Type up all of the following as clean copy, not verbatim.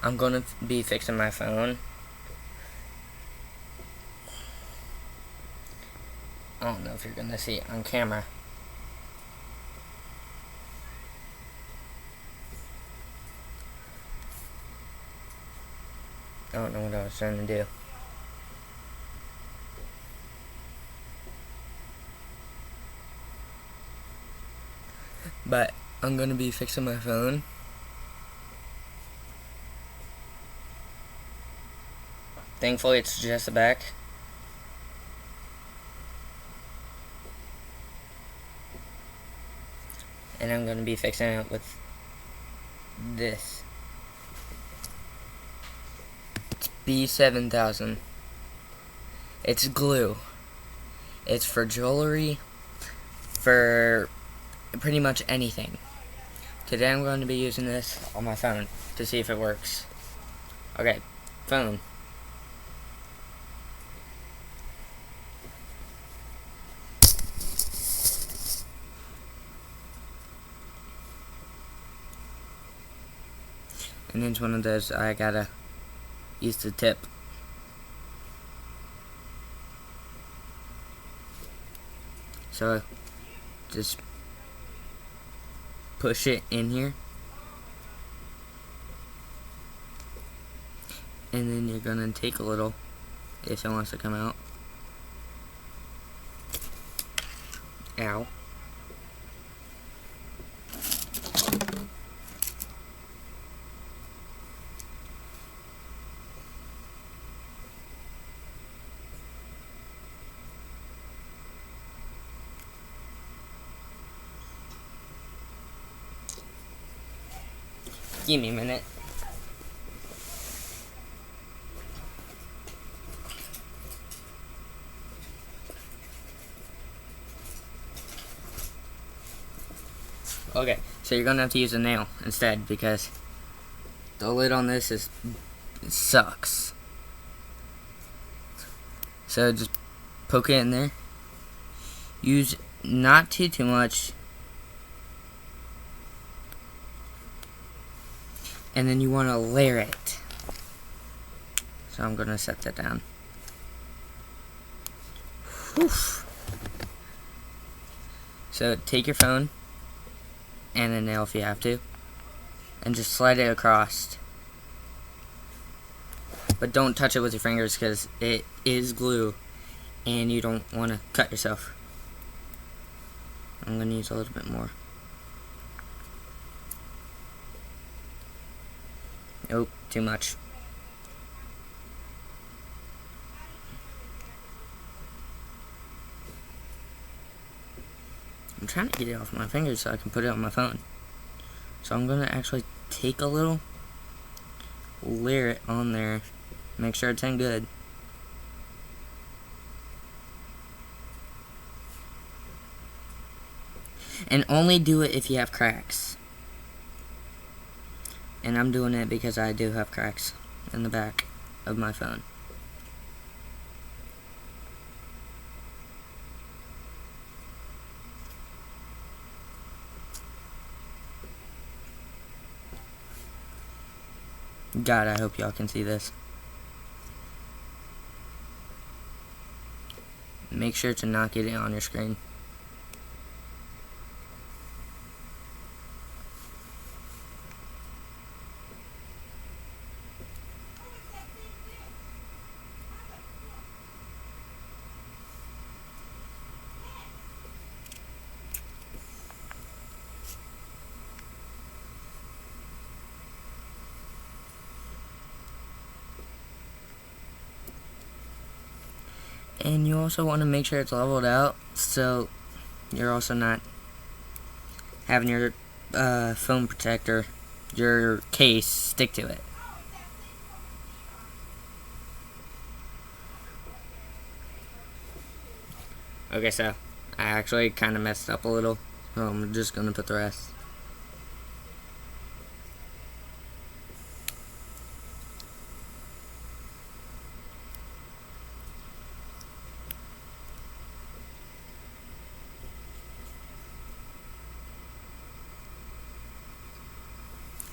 I'm going to be fixing my phone. I don't know if you're going to see it on camera. I don't know what I was trying to do. But I'm going to be fixing my phone. Thankfully, it's just the back. And I'm going to be fixing it with this. It's B7000. It's glue. It's for jewelry, for pretty much anything. Today I'm going to be using this on my phone to see if it works. Okay, phone. And it's one of those I gotta use the tip. So just push it in here. And then you're gonna take a little if it wants to come out. Ow. Give me a minute. Okay, so you're gonna have to use a nail instead because the lid on this it sucks. So just poke it in there. Use not too much. And then you want to layer it. So I'm gonna set that down. Whew. So take your phone and a nail if you have to, and just slide it across. But don't touch it with your fingers because it is glue and you don't want to cut yourself. I'm going to use a little bit more. Nope, too much. I'm trying to get it off my fingers so I can put it on my phone. So I'm going to actually take a little, layer it on there, make sure it's in good. And only do it if you have cracks. And I'm doing it because I do have cracks in the back of my phone. God, I hope y'all can see this. Make sure to not get it on your screen. And you also want to make sure it's leveled out so you're also not having your phone protector, your case, stick to it. Okay, so I actually kind of messed up a little, so I'm just going to put the rest.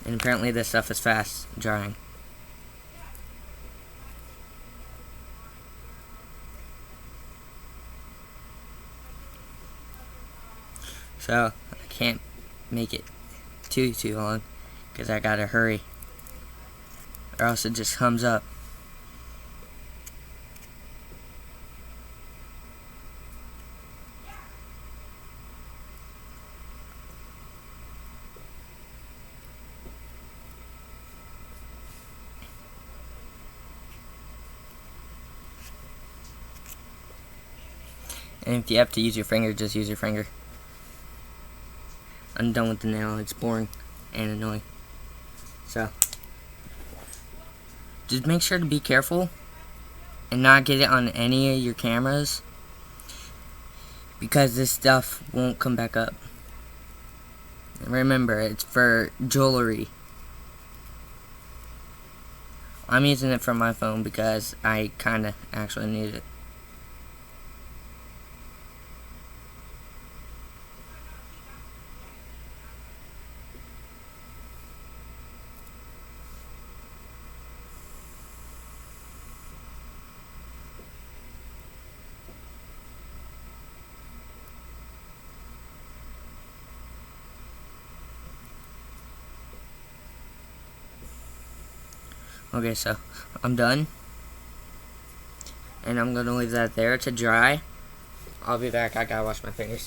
And apparently this stuff is fast drying. So I can't make it too long because I gotta hurry, or else it just comes up. And if you have to use your finger, just use your finger. I'm done with the nail. It's boring and annoying. So just make sure to be careful and not get it on any of your cameras, because this stuff won't come back up. Remember, it's for jewelry. I'm using it for my phone because I kinda actually need it. Okay, so I'm done, and I'm gonna leave that there to dry. I'll be back. I gotta wash my fingers.